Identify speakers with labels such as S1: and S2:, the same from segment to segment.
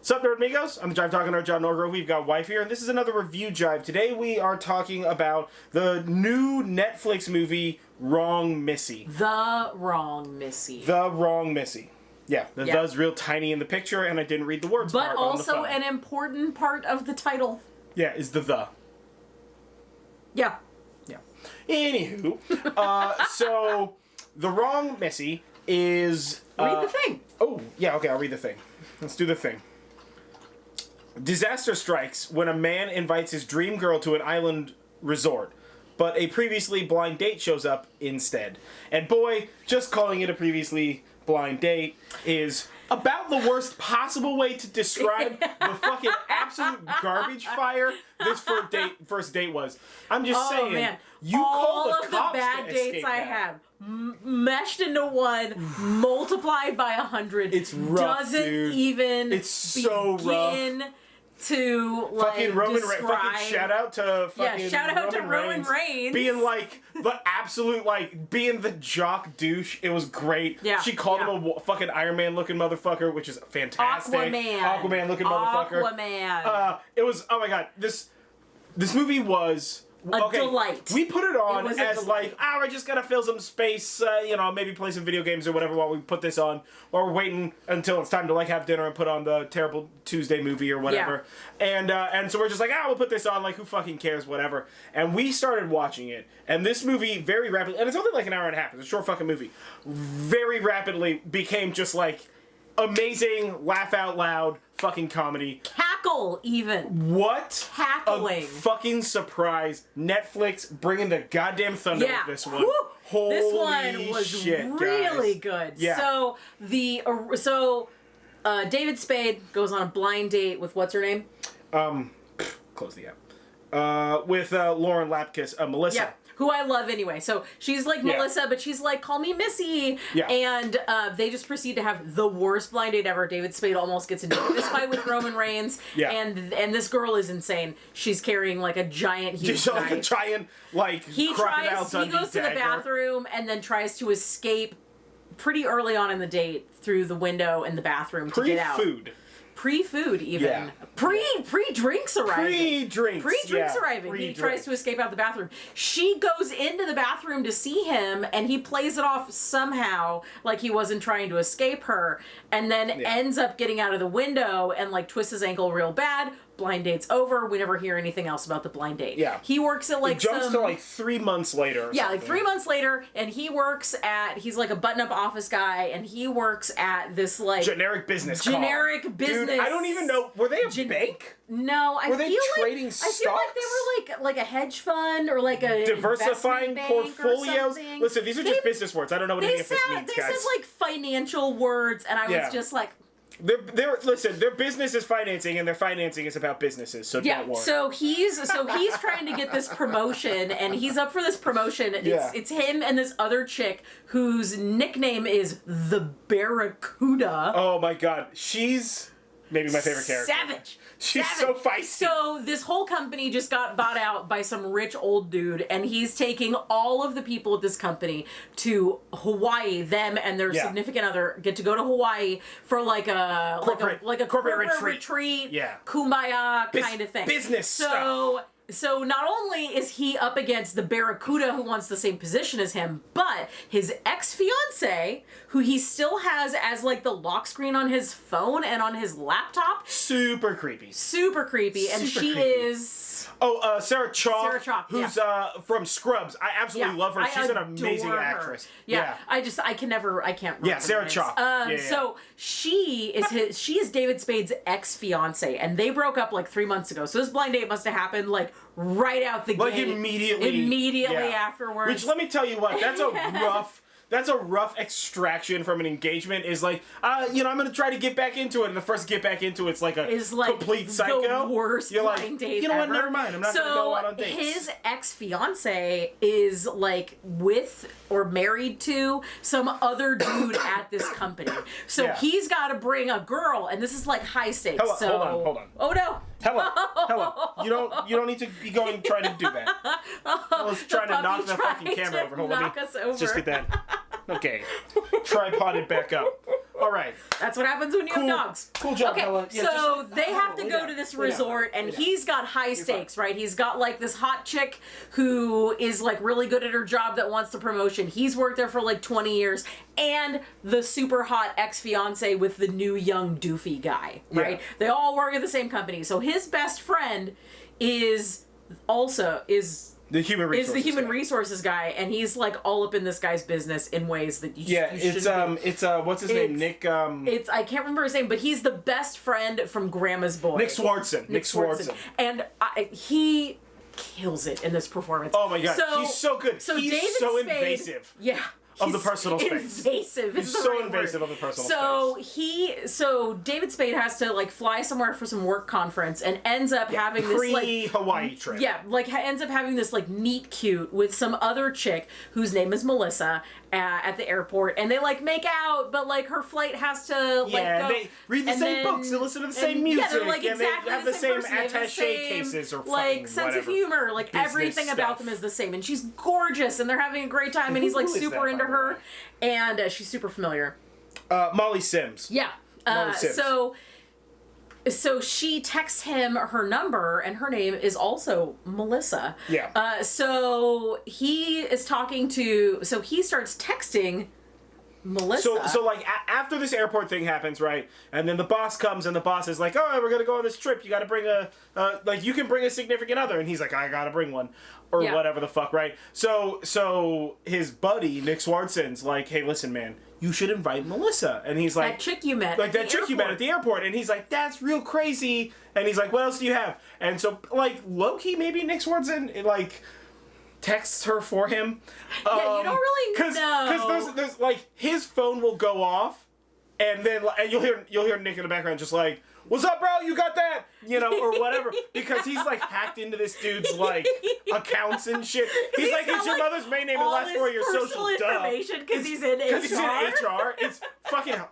S1: Sup, Nerdmigos? I'm the Jive talking to John Norgrove. We've got Wife here, and this is another review Jive. Today we are talking about the new Netflix movie, Wrong Missy.
S2: The Wrong Missy.
S1: The Wrong Missy. Yeah, the the's real tiny in the picture, and I didn't read the words
S2: but
S1: part on the
S2: also
S1: phone.
S2: an important part of the title.
S1: Yeah, is the.
S2: Yeah.
S1: Yeah. Anywho, so The Wrong Missy is...
S2: Read the thing.
S1: Oh, yeah, okay, I'll read the thing. Let's do the thing. Disaster strikes when a man invites his dream girl to an island resort, but a previously blind date shows up instead. And boy, just calling it a previously blind date is about the worst possible way to describe the fucking absolute garbage fire this first date was. I'm just saying,
S2: man.
S1: you
S2: all
S1: call the
S2: of the
S1: cops
S2: bad
S1: to
S2: dates
S1: escape
S2: I
S1: that.
S2: have meshed into one, multiplied by 100.
S1: It's rough,
S2: doesn't
S1: dude.
S2: even
S1: It's so
S2: begin
S1: rough.
S2: To like
S1: Fucking Roman
S2: describe.
S1: Fucking shout out to fucking
S2: shout out to Roman Reigns.
S1: Being like the absolute, like, being the jock douche. It was great.
S2: Yeah.
S1: She called him a fucking Iron Man looking motherfucker, which is fantastic. Aquaman looking motherfucker.
S2: Aquaman.
S1: It was, oh my god, this movie was...
S2: A delight.
S1: We put it on
S2: It
S1: as like, I just gotta fill some space, maybe play some video games or whatever while we put this on, while we're waiting until it's time to like have dinner and put on the terrible Tuesday movie or whatever. Yeah. And so we're just like, we'll put this on, like, who fucking cares, whatever. And we started watching it, and this movie very rapidly, and it's only like an hour and a half, it's a short fucking movie, very rapidly became just like amazing, laugh out loud fucking comedy.
S2: Cackle, even.
S1: What
S2: Cackling.
S1: a fucking surprise. Netflix bringing the goddamn thunder with this one.
S2: Woo!
S1: Holy
S2: this one was
S1: shit,
S2: really
S1: guys.
S2: good.
S1: Yeah.
S2: So David Spade goes on a blind date with what's her name?
S1: Close the app. With Lauren Lapkus, Melissa.
S2: Yeah. Who I love anyway. So she's like Melissa, but she's like, call me Missy.
S1: Yeah.
S2: And they just proceed to have the worst blind date ever. David Spade almost gets into this fight with Roman Reigns.
S1: Yeah.
S2: And this girl is insane. She's carrying like a giant, huge
S1: Just like a
S2: knife.
S1: giant, like,
S2: He goes to the bathroom and then tries to escape pretty early on in the date through the window in the bathroom to get out. Pre-food, even.
S1: Yeah.
S2: Pre-drinks arriving.
S1: Pre-drinks
S2: arriving. He tries to escape out the bathroom. She goes into the bathroom to see him, and he plays it off somehow like he wasn't trying to escape her, and then ends up getting out of the window and, like, twists his ankle real bad. Blind date's over. We never hear anything else about the blind date.
S1: Yeah.
S2: He works at, like,
S1: it jumps to, like, 3 months later.
S2: Like 3 months later, and he's like a button-up office guy, and he works at this, like...
S1: Generic business.
S2: Dude,
S1: I don't even know. Were they a bank?
S2: No, I feel like...
S1: trading stocks?
S2: I feel like they were like a hedge fund or like a
S1: diversifying portfolios.
S2: Or
S1: Listen, these are just business words. I don't know what any of this means,
S2: They
S1: guys.
S2: said, like, financial words, and I was just like...
S1: Listen, their business is financing, and their financing is about businesses, so don't worry.
S2: So he's trying to get this promotion, and he's up for this promotion. It's him and this other chick whose nickname is the Barracuda.
S1: Oh my god, she's maybe my favorite character.
S2: Savage.
S1: She's so feisty.
S2: So this whole company just got bought out by some rich old dude, and he's taking all of the people at this company to Hawaii. Them and their significant other get to go to Hawaii for like a corporate retreat. Kumbaya kind of thing.
S1: Business stuff.
S2: So not only is he up against the Barracuda who wants the same position as him, but his ex-fiancée, who he still has as like the lock screen on his phone and on his laptop.
S1: Super creepy.
S2: And she is...
S1: Sarah Chalk, who's from Scrubs. I absolutely love her. She's an amazing actress.
S2: I can't remember.
S1: Yeah, Sarah Chalk.
S2: So she is David Spade's ex-fiance, and they broke up like 3 months ago. So this blind date must have happened like right out the gate.
S1: Like immediately
S2: afterwards.
S1: Which, let me tell you what, that's a rough extraction from an engagement. Is like, I'm gonna try to get back into it, and the first get back into it's like a complete psycho.
S2: The worst blind date
S1: you know what?
S2: ever.
S1: Never mind. I'm not gonna go out on dates.
S2: His ex-fiance is like with or married to some other dude at this company. So he's got to bring a girl, and this is like high stakes.
S1: Hold on.
S2: Oh no.
S1: Hello. You don't need to be trying to do that. I was trying to knock the fucking camera over. Hold on. Let's just get that. Okay. Tripod it back up. All right.
S2: That's what happens when you have dogs.
S1: Cool job,
S2: okay,
S1: Ella. Yeah,
S2: so they have to go to this resort, and he's got high stakes, right? He's got like this hot chick who is like really good at her job that wants the promotion. He's worked there for like 20 years, and the super hot ex-fiance with the new young doofy guy, right? Yeah. They all work at the same company. So his best friend is the human resources guy, and he's like all up in this guy's business in ways that you
S1: it's what's his name? Nick
S2: I can't remember his name, but he's the best friend from Grandma's Boy.
S1: Nick Swardson.
S2: And he kills it in this performance.
S1: Oh my god, he's so good.
S2: So
S1: he's
S2: David
S1: so
S2: Spade,
S1: invasive.
S2: Yeah.
S1: Of the personal space.
S2: Invasive.
S1: He's so invasive of the personal space.
S2: So David Spade has to like fly somewhere for some work conference and ends up having this like
S1: Hawaii trip.
S2: Yeah, like ends up having this like meet cute with some other chick whose name is Melissa at the airport, and they like make out, but like her flight has to like go.
S1: They read the same books and listen to the same music,
S2: they're, like, exactly
S1: and they have the same
S2: person.
S1: attaché cases or
S2: like sense
S1: whatever.
S2: of humor, like
S1: Business
S2: everything
S1: stuff.
S2: about them is the same, and she's gorgeous, and they're having a great time, and he's like super into her, and she's super familiar.
S1: Molly Sims.
S2: Yeah.
S1: Molly Sims.
S2: So she texts him her number, and her name is also Melissa.
S1: Yeah.
S2: So he starts texting Melissa.
S1: So like after this airport thing happens, right? And then the boss comes, and the boss is like, "All right, we're gonna go on this trip. You got to bring you can bring a significant other," and he's like, "I gotta bring one." Or whatever the fuck, right? So his buddy, Nick Swardson's like, "Hey, listen, man, you should invite Melissa." And he's like...
S2: That chick you met
S1: at the airport. And he's like, "That's real crazy." And he's like, "What else do you have?" And so, like, low-key, maybe Nick Swardson, like, texts her for him.
S2: Yeah, you don't really know.
S1: Because there's, like, his phone will go off, and then and you'll hear Nick in the background just like, "What's up, bro? You got that?" You know, or whatever. Because he's, like, hacked into this dude's, like, accounts and shit. He's like, "It's your mother's main name and last four of your social
S2: information because he's in HR.
S1: Because he's in HR.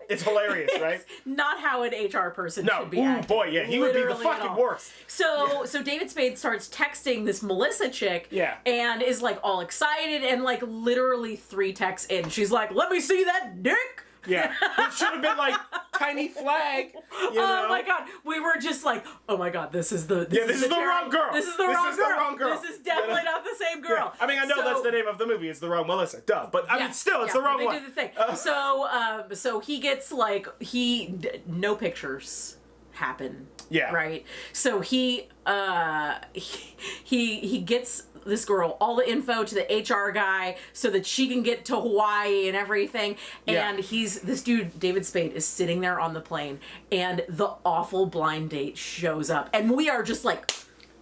S1: It's hilarious, right?
S2: It's not how an HR person should be acting.
S1: Boy, yeah. He would be the fucking worst.
S2: So David Spade starts texting this Melissa chick.
S1: Yeah.
S2: And is, like, all excited, and, like, literally 3 texts in. She's like, "Let me see that dick!"
S1: Yeah, it should have been like tiny flag. You know?
S2: Oh my god, we were just like, oh my god, this is the
S1: wrong girl.
S2: This is the wrong girl. This is definitely not the same girl.
S1: Yeah. I mean, I know that's the name of the movie. It's The Wrong Melissa. Duh. But I mean, still, it's the wrong one.
S2: They do the thing. So he gets like no pictures happen.
S1: Yeah.
S2: Right. So he gets this girl all the info to the HR guy so that she can get to Hawaii and everything. And this dude, David Spade, is sitting there on the plane, and the awful blind date shows up, and we are just like,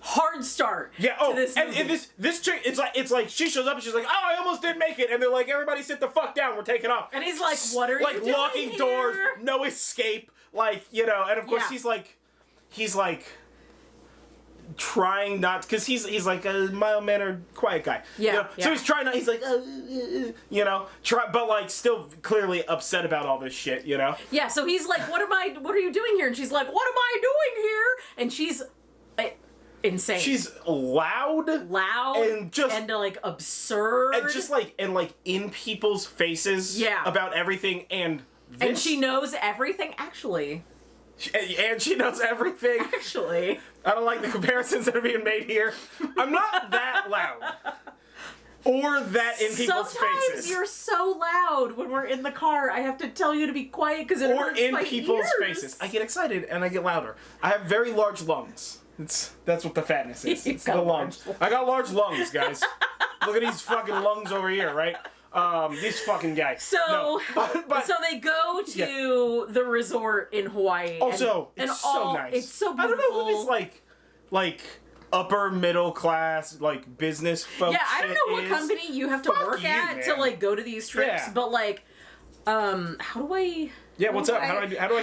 S2: hard start.
S1: Yeah.
S2: To this movie.
S1: And this chick, it's like she shows up and she's like, "Oh, I almost didn't make it," and they're like, "Everybody sit the fuck down. We're taking off."
S2: And he's like, "What are you doing
S1: locking
S2: here?"
S1: doors, no escape, like, you know. And of course he's like trying not, because he's like a mild-mannered, quiet guy.
S2: Yeah,
S1: you know? So he's trying not. He's like, you know, but like still clearly upset about all this shit. You know.
S2: Yeah. So he's like, What are you doing here?" And she's like, "What am I doing here?" And she's insane. She's loud, and like absurd,
S1: and just like in people's faces.
S2: Yeah.
S1: About everything, and
S2: she knows everything actually.
S1: And she knows everything.
S2: Actually.
S1: I don't like the comparisons that are being made here. I'm not that loud. Or that in people's faces.
S2: Sometimes you're so loud when we're in the car. I have to tell you to be quiet because it hurts my
S1: people's
S2: ears.
S1: faces. I get excited and I get louder. I have very large lungs. That's what the fatness is. It's the lungs. I got large lungs, guys. Look at these fucking lungs over here, right? These fucking guys.
S2: So they go to the resort in Hawaii.
S1: Also, it's so nice.
S2: It's so beautiful.
S1: I don't know who this like upper middle class like business folks.
S2: Yeah, I don't know what company you have to work at to like go to these trips, but like, how do I?
S1: Yeah, what's up? How do I get into the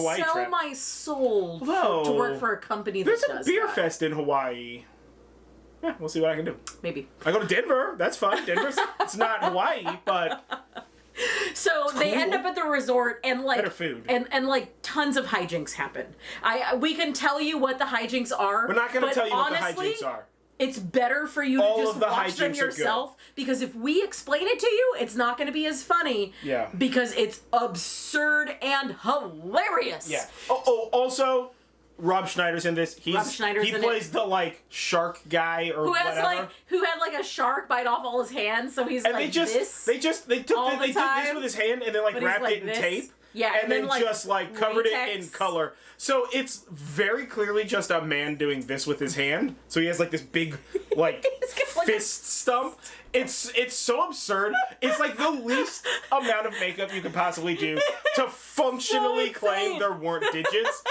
S1: Hawaii trip?
S2: Sell my soul to work for a company that does that?
S1: There's a beer fest in Hawaii. Yeah, we'll see what I can do.
S2: Maybe.
S1: I go to Denver. That's fine. It's not Hawaii, but...
S2: So they end up at the resort, and like...
S1: Better food.
S2: And like tons of hijinks happen. We can tell you what the hijinks are.
S1: We're not going to tell you what the hijinks are.
S2: it's better for you to just watch them yourself, because if we explain it to you, it's not going to be as funny.
S1: Yeah.
S2: Because it's absurd and hilarious.
S1: Yeah. Also, Rob Schneider's in this. He plays the like shark guy or whatever.
S2: Who had like a shark bite off all his hands, so he's
S1: and
S2: like
S1: they did this with his hand and then like wrapped it in tape.
S2: Yeah,
S1: and then like, just like covered it in color. So it's very clearly just a man doing this with his hand. So he has like this big like fist stump. It's so absurd. It's like the least amount of makeup you could possibly do to functionally claim there weren't digits.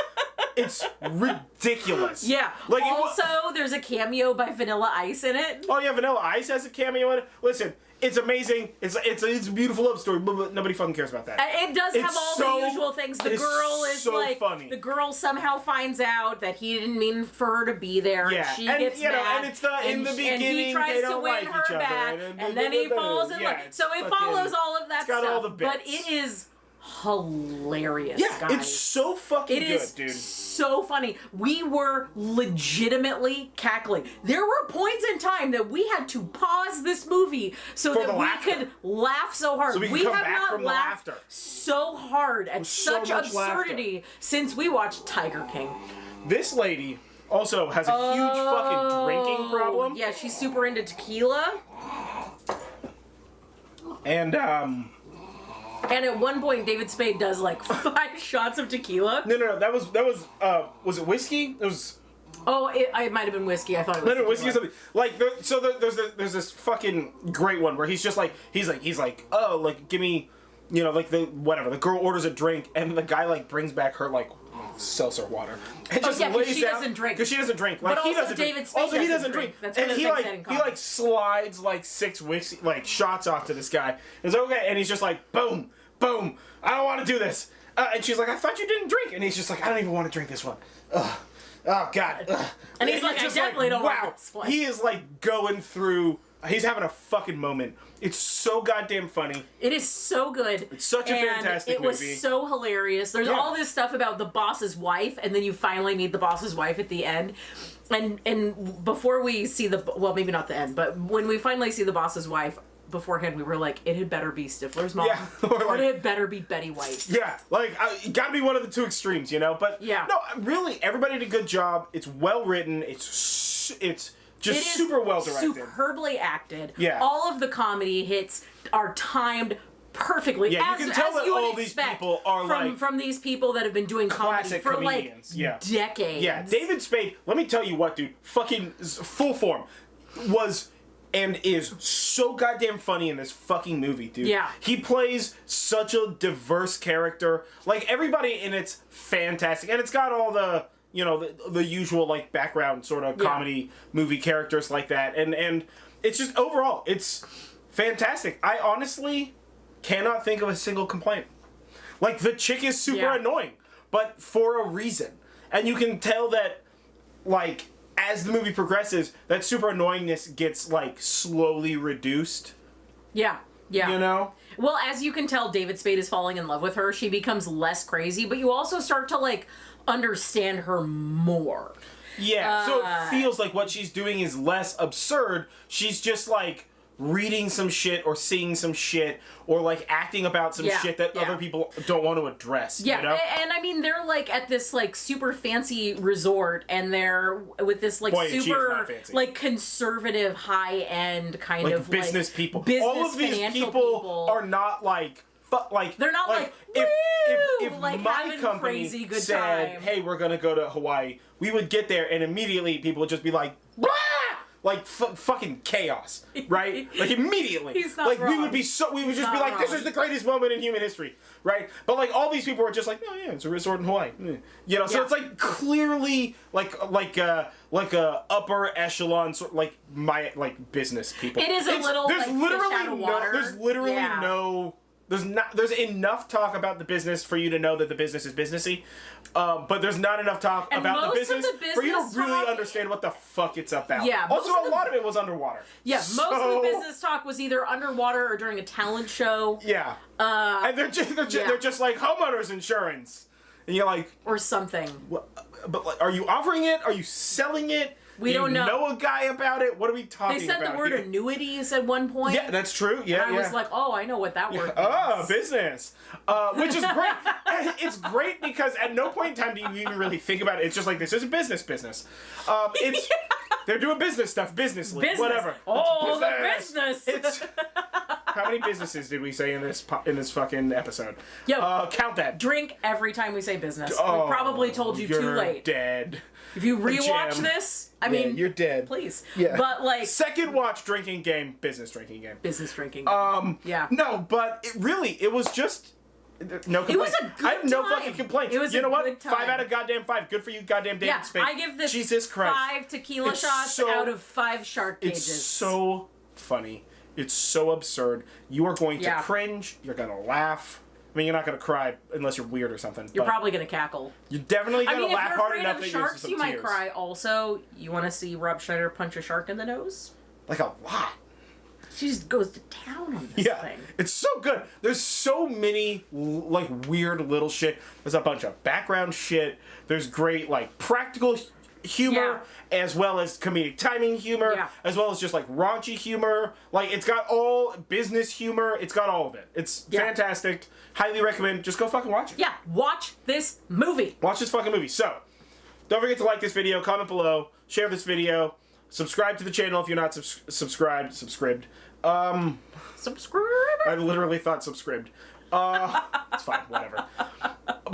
S1: It's ridiculous.
S2: Yeah.
S1: Like
S2: also, there's a cameo by Vanilla Ice in it.
S1: Oh yeah, Vanilla Ice has a cameo in it. Listen, it's amazing. It's a beautiful love story, but nobody fucking cares about that.
S2: It does have all the usual things. The girl is so like
S1: funny.
S2: The girl somehow finds out that he didn't mean for her to be there.
S1: Yeah,
S2: and she gets mad.
S1: And it's in the beginning
S2: and he tries to win her back, and then he falls in love. So it follows all of that stuff.
S1: Got all the bits.
S2: But it is hilarious, guys.
S1: It's so fucking good, dude.
S2: So funny. We were legitimately cackling. There were points in time that we had to pause this movie so that we could laugh so hard.
S1: So we have not laughed
S2: so hard at such absurdity since we watched Tiger King.
S1: This lady also has a huge fucking drinking problem.
S2: Yeah, she's super into tequila.
S1: And
S2: at one point, David Spade does like 5 shots of tequila.
S1: No. That was it whiskey? It was.
S2: Oh, it might have been whiskey. I thought it was.
S1: No, whiskey or something. Like, there's this fucking great one where he's like, oh, like, give me, like the girl orders a drink and the guy like brings back her like seltzer water. And just
S2: because she doesn't drink.
S1: Because she doesn't drink. Like,
S2: but
S1: he
S2: also
S1: doesn't
S2: David
S1: drink.
S2: Spade
S1: Also, he doesn't drink.
S2: That's
S1: and he like slides like 6 whiskey shots off to this guy. It's okay, and he's just like, boom, boom. I don't want to do this. And she's like, I thought you didn't drink. And he's just like, I don't even want to drink this one. Ugh. Oh God. Ugh.
S2: And he's like, I definitely don't want this one.
S1: He is like going through. He's having a fucking moment. It's so goddamn funny.
S2: It is so good.
S1: It's such a fantastic movie.
S2: It was so hilarious. There's all this stuff about the boss's wife, and then you finally meet the boss's wife at the end. And before we see maybe not the end, but when we finally see the boss's wife, beforehand we were like, it had better be Stifler's mom, or it had better be Betty White.
S1: Yeah, like it gotta be one of the two extremes, But no, really, everybody did a good job. It's well written. It's just super well directed.
S2: Superbly acted.
S1: Yeah.
S2: All of the comedy hits are timed perfectly.
S1: Yeah, you can tell that all these people are
S2: from these people that have been doing comedy for
S1: comedians.
S2: Like decades.
S1: Yeah, David Spade, let me tell you what, dude, fucking full form was and is so goddamn funny in this fucking movie, dude.
S2: Yeah.
S1: He plays such a diverse character. Like, everybody in it's fantastic. And it's got all the, the usual, like, background sort of comedy movie characters like that. And it's just, overall, it's fantastic. I honestly cannot think of a single complaint. Like, the chick is super annoying, but for a reason. And you can tell that, like, as the movie progresses, that super annoyingness gets, like, slowly reduced.
S2: Yeah.
S1: Yeah.
S2: Well, as you can tell, David Spade is falling in love with her. She becomes less crazy, but you also start to, like, understand her more.
S1: Yeah, so it feels like what she's doing is less absurd. She's just, like, reading some shit or seeing some shit or like acting about some shit that other people don't want to address.
S2: And I mean they're like at this like super fancy resort and they're with this like super like conservative high end kind of
S1: business
S2: like,
S1: people.
S2: Business,
S1: all of these people are not like
S2: they're not like
S1: if
S2: like
S1: my company said,
S2: time.
S1: Hey, we're gonna go to Hawaii, we would get there and immediately people would just be like, blah! Like fucking chaos, right? Like immediately,
S2: he's not
S1: like
S2: wrong.
S1: we would just be like, this is the greatest moment in human history, right? But like all these people are just like, oh yeah, it's a resort in Hawaii, So it's like clearly like a upper echelon sort like business people.
S2: It is there's literally
S1: no. There's enough talk about the business for you to know that the business is businessy, but there's not enough talk about the business for you to really understand what the fuck it's about.
S2: Yeah.
S1: Also, a lot of it was underwater.
S2: Yeah. Most of the business talk was either underwater or during a talent show.
S1: Yeah. And they're just like homeowners insurance, and you're like,
S2: or something.
S1: But like, are you offering it? Are you selling it?
S2: We don't know.
S1: Know a guy about it? What are we talking
S2: They
S1: about?
S2: said the word
S1: here?
S2: annuities at one point.
S1: Yeah, that's true. Yeah,
S2: and I was like, oh, I know what that word means.
S1: Oh, business. Which is great. It's great because at no point in time do you even really think about it. It's just like, this is business. It's they're doing business stuff, business. Whatever.
S2: Oh, the business.
S1: It's how many businesses did we say in this fucking episode?
S2: Yo,
S1: count that.
S2: Drink every time we say business.
S1: Oh,
S2: we probably told you too late.
S1: Dead.
S2: If you rewatch
S1: Jim.
S2: this, I mean,
S1: you're dead.
S2: Please.
S1: Yeah.
S2: But like
S1: second watch drinking game, business drinking game.
S2: Business drinking game. Yeah.
S1: No, but it was just no complaints.
S2: It was a good
S1: I have no
S2: time.
S1: fucking complaints.
S2: It was
S1: you know
S2: a
S1: what?
S2: good time.
S1: 5 out of goddamn 5. Good for you, goddamn David Spade.
S2: I give this
S1: Jesus Christ.
S2: 5 tequila shots out of 5 shark cages.
S1: It's so funny. It's so absurd. You are going to cringe. You're going to laugh. I mean, you're not going to cry unless you're weird or something.
S2: You're probably going to cackle.
S1: You're definitely going to laugh hard enough that
S2: sharks,
S1: some
S2: you might
S1: tears.
S2: cry. Also, you want to see Rob Schneider punch a shark in the nose?
S1: Like a lot.
S2: She just goes to town on this thing.
S1: It's so good. There's so many like weird little shit. There's a bunch of background shit. There's great like practical humor as well as comedic timing humor as well as just like raunchy humor. Like it's got all business humor. It's got all of it. It's fantastic. Highly recommend. Just go fucking watch it.
S2: Yeah, watch this movie.
S1: Watch this fucking movie. So, don't forget to like this video, comment below, share this video, subscribe to the channel if you're not subscribed.
S2: Subscribe.
S1: I literally thought subscribed. It's fine, whatever.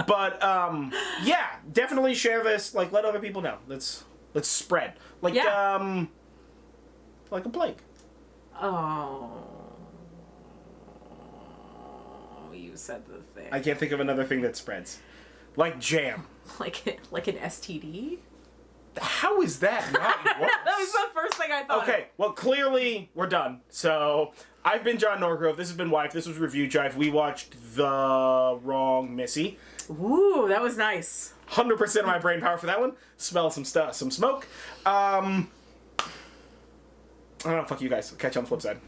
S1: But yeah, definitely share this. Like, let other people know. Let's spread. Like a plague.
S2: Oh, you said the thing.
S1: I can't think of another thing that spreads. Like jam.
S2: Like an STD.
S1: How is that not worse?
S2: That was the first thing I thought.
S1: Okay, well, clearly we're done. So, I've been John Norgrove. This has been Wife. This was Review Jive. We watched The Wrong Missy.
S2: Ooh, that was nice.
S1: 100% of my brain power for that one. Smell some smoke. I don't know, fuck you guys. Catch you on the flip side.